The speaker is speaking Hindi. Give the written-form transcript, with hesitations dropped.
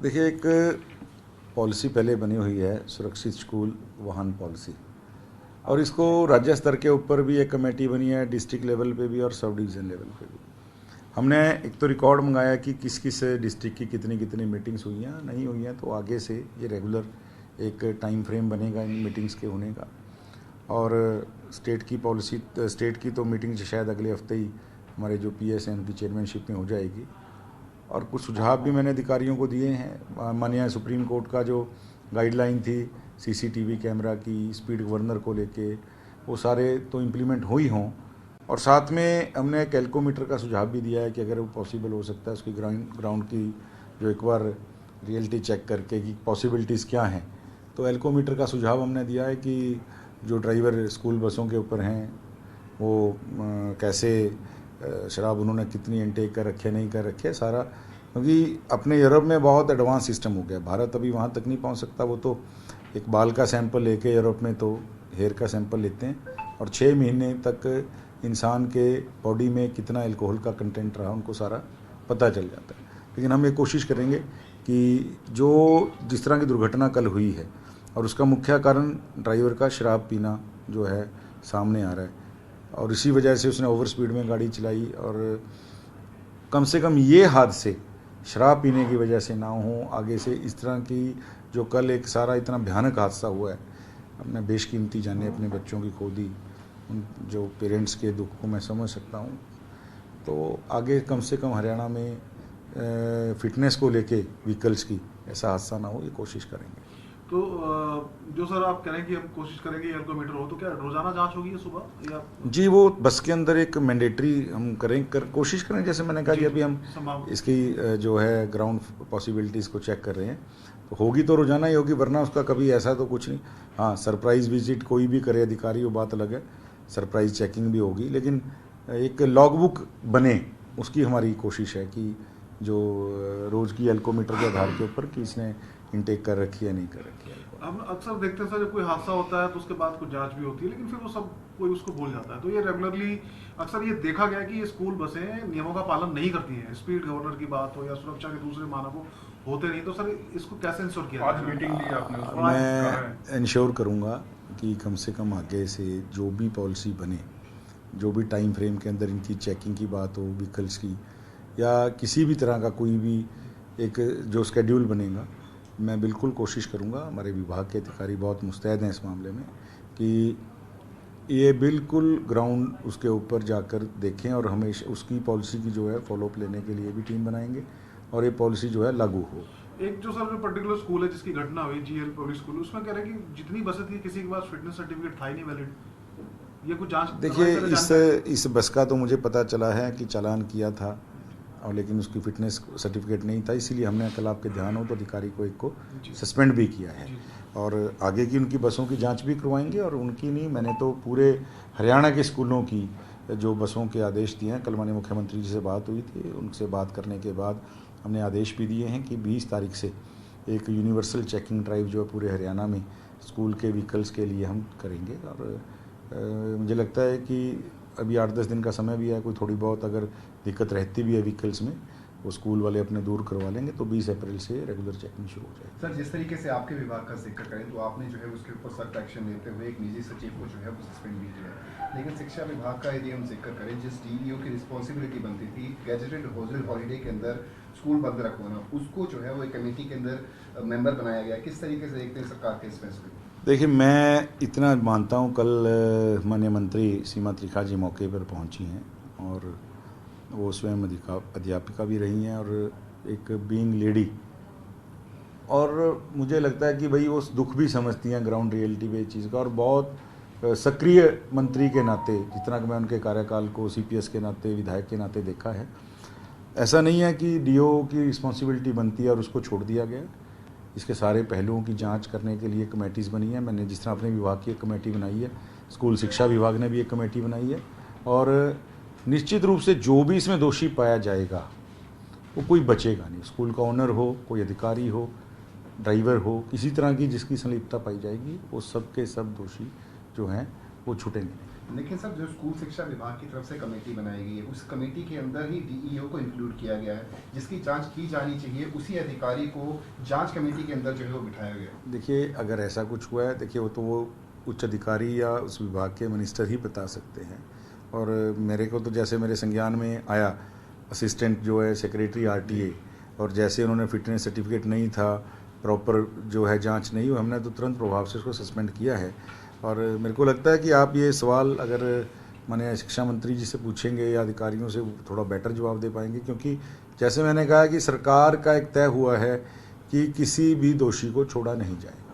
देखिए, एक पॉलिसी पहले बनी हुई है सुरक्षित स्कूल वाहन पॉलिसी, और इसको राज्य स्तर के ऊपर भी एक कमेटी बनी है, डिस्ट्रिक्ट लेवल पे भी और सब डिवीज़न लेवल पे भी। हमने एक तो रिकॉर्ड मंगाया कि किस किस डिस्ट्रिक्ट की कितनी कितनी मीटिंग्स हुई हैं, नहीं हुई हैं, तो आगे से ये रेगुलर एक टाइम फ्रेम बनेगा इन मीटिंग्स के होने का। और स्टेट की पॉलिसी, स्टेट की तो मीटिंग शायद अगले हफ्ते ही हमारे जो पीएस हैं उनकी चेयरमैनशिप में हो जाएगी। और कुछ सुझाव भी मैंने अधिकारियों को दिए हैं। माननीय सुप्रीम कोर्ट का जो गाइडलाइन थी सीसीटीवी कैमरा की, स्पीड गवर्नर को लेके, वो सारे तो इम्प्लीमेंट हो ही हों। और साथ में हमने कैलकोमीटर का सुझाव भी दिया है कि अगर वो पॉसिबल हो सकता है उसकी ग्राउंड की जो एक बार रियलिटी चेक करके कि पॉसिबिलिटीज़ क्या हैं, तो एल्कोमीटर का सुझाव हमने दिया है कि जो ड्राइवर स्कूल बसों के ऊपर हैं वो कैसे शराब उन्होंने कितनी इनटेक कर रखी है, नहीं कर रखी है, सारा। क्योंकि अपने यूरोप में बहुत एडवांस सिस्टम हो गया, भारत अभी वहाँ तक नहीं पहुँच सकता। वो तो एक बाल का सैंपल लेके यूरोप में तो हेयर का सैंपल लेते हैं और 6 महीने तक इंसान के बॉडी में कितना अल्कोहल का कंटेंट रहा उनको सारा पता चल जाता है। लेकिन हम ये कोशिश करेंगे कि जो जिस तरह की दुर्घटना कल हुई है और उसका मुख्य कारण ड्राइवर का शराब पीना जो है सामने आ रहा है, और इसी वजह से उसने ओवर स्पीड में गाड़ी चलाई, और कम से कम ये हादसे शराब पीने की वजह से ना हो आगे से। इस तरह की जो कल एक सारा इतना भयानक हादसा हुआ है, अपने बेशकीमती जाने अपने बच्चों की खो दी, उन जो पेरेंट्स के दुख को मैं समझ सकता हूँ। तो आगे कम से कम हरियाणा में फिटनेस को लेके व्हीकल्स की ऐसा हादसा ना हो, ये कोशिश करेंगे। तो जो सर आप कह रहे हैं कि हम कोशिश करेंगे एल्कोमीटर हो, तो क्या रोजाना जांच होगी ये सुबह या? जी, वो बस के अंदर एक मैंडेटरी हम कोशिश करें, जैसे मैंने कहा कि अभी हम इसकी जो है ग्राउंड पॉसिबिलिटीज़ को चेक कर रहे हैं, तो होगी तो रोजाना ही होगी, वरना उसका कभी ऐसा तो कुछ नहीं। हाँ, सरप्राइज़ विजिट कोई भी करे अधिकारी, वो बात अलग है, सरप्राइज़ चेकिंग भी होगी, लेकिन एक लॉगबुक बने उसकी हमारी कोशिश है कि जो रोज़ की एल्कोमीटर के आधार के ऊपर कि इसने इनटेक कर रखी है नहीं कर रखी है। हम अक्सर देखते हैं सर, जब कोई हादसा होता है तो उसके बाद कुछ जांच भी होती है, लेकिन फिर वो सब कोई उसको भूल जाता है। तो ये रेगुलरली अक्सर ये देखा गया है कि ये स्कूल बसें नियमों का पालन नहीं करती हैं, स्पीड गवर्नर की बात हो या सुरक्षा के दूसरे मानकों होते नहीं। तो सर इसको कैसे इंश्योर किया आज मीटिंग ली आपने? मैं इंश्योर करूँगा कि कम से कम आगे से जो भी पॉलिसी बने, जो भी टाइम फ्रेम के अंदर इनकी चेकिंग की बात हो व्हीकल्स की, या किसी भी तरह का कोई भी एक जो शेड्यूल बनेगा, मैं बिल्कुल कोशिश करूँगा, हमारे विभाग के अधिकारी बहुत मुस्तैद हैं इस मामले में, कि ये बिल्कुल ग्राउंड उसके ऊपर जाकर देखें, और हमेशा उसकी पॉलिसी की जो है फॉलोअप लेने के लिए भी टीम बनाएंगे और ये पॉलिसी जो है लागू हो। एक जो सर जो पर्टिकुलर स्कूल है जिसकी घटना हुई, जीएल पब्लिक स्कूल, उसमें कह रहे हैं कि जितनी बसें थी किसी के पास फिटनेस सर्टिफिकेट था ही नहीं वैलिड। ये कुछ जांच? देखिए, इस बस का तो मुझे पता चला है कि चालान किया था, और लेकिन उसकी फिटनेस सर्टिफिकेट नहीं था, इसीलिए हमने कल आपके ध्यान हो तो अधिकारी को एक को सस्पेंड भी किया है, और आगे की उनकी बसों की जांच भी करवाएंगे। और उनकी नहीं, मैंने तो पूरे हरियाणा के स्कूलों की जो बसों के आदेश दिए हैं, कल माननीय मुख्यमंत्री जी से बात हुई थी, उनसे बात करने के बाद हमने आदेश भी दिए हैं कि 20 तारीख से एक यूनिवर्सल चेकिंग ड्राइव जो है पूरे हरियाणा में स्कूल के व्हीकल्स के लिए हम करेंगे। और मुझे लगता है कि अभी 8-10 दिन का समय भी है, कोई थोड़ी बहुत अगर दिक्कत रहती भी है व्हीकल्स में, वो स्कूल वाले अपने दूर करवा लेंगे, तो 20 अप्रैल से रेगुलर चेकिंग शुरू हो जाएगी। सर, जिस तरीके से आपके विभाग का जिक्र करें तो आपने जो है उसके ऊपर सख्त एक्शन लेते हुए एक निजी सचिव को जो है वो सस्पेंड भी किया है, लेकिन शिक्षा विभाग का यदि हम जिक्र करें, जिस डीईओ की रिस्पॉन्सिबिलिटी बनती थी गैजेटेड हॉलीडे के अंदर स्कूल बंद रखवाना, उसको जो है वो एक कमेटी के अंदर मेंबर बनाया गया। किस तरीके से देखते हैं सरकार के इस फैसले को? देखिए, मैं इतना मानता हूँ, कल माननीय मंत्री सीमा त्रिखा जी मौके पर पहुँची हैं, और वो स्वयं अध्यापिका भी रही हैं और एक बीइंग लेडी, और मुझे लगता है कि भाई वो दुख भी समझती हैं ग्राउंड रियलिटी पे चीज़ का, और बहुत सक्रिय मंत्री के नाते, जितना कि मैं उनके कार्यकाल को सीपीएस के नाते, विधायक के नाते देखा है, ऐसा नहीं है कि डीओ की रिस्पॉन्सिबिलिटी बनती है और उसको छोड़ दिया गया। इसके सारे पहलुओं की जांच करने के लिए कमेटीज़ बनी है। मैंने जिस तरह अपने विभाग की एक कमेटी बनाई है, स्कूल शिक्षा विभाग ने भी एक कमेटी बनाई है, और निश्चित रूप से जो भी इसमें दोषी पाया जाएगा वो कोई बचेगा नहीं। स्कूल का ओनर हो, कोई अधिकारी हो, ड्राइवर हो, किसी तरह की जिसकी संलिप्तता पाई जाएगी, वो सब के सब दोषी जो हैं वो छूटेंगे नहीं। लेकिन सर जो स्कूल शिक्षा विभाग की तरफ से कमेटी बनाई गई है उस कमेटी के अंदर ही डीईओ को इंक्लूड किया गया है, जिसकी जांच की जानी चाहिए उसी अधिकारी को जांच कमेटी के अंदर जो है वो बिठाया गया। देखिए अगर ऐसा कुछ हुआ है, देखिए वो उच्च अधिकारी या उस विभाग के मिनिस्टर ही बता सकते हैं। और मेरे को तो जैसे मेरे संज्ञान में आया असिस्टेंट जो है सेक्रेटरी आरटीए, और जैसे उन्होंने फिटनेस सर्टिफिकेट नहीं था, प्रॉपर जो है जांच नहीं हुई, हमने तो तुरंत प्रभाव से उसको सस्पेंड किया है। और मेरे को लगता है कि आप ये सवाल अगर माननीय शिक्षा मंत्री जी से पूछेंगे या अधिकारियों से थोड़ा बेटर जवाब दे पाएंगे, क्योंकि जैसे मैंने कहा कि सरकार का एक तय हुआ है कि किसी भी दोषी को छोड़ा नहीं जाए।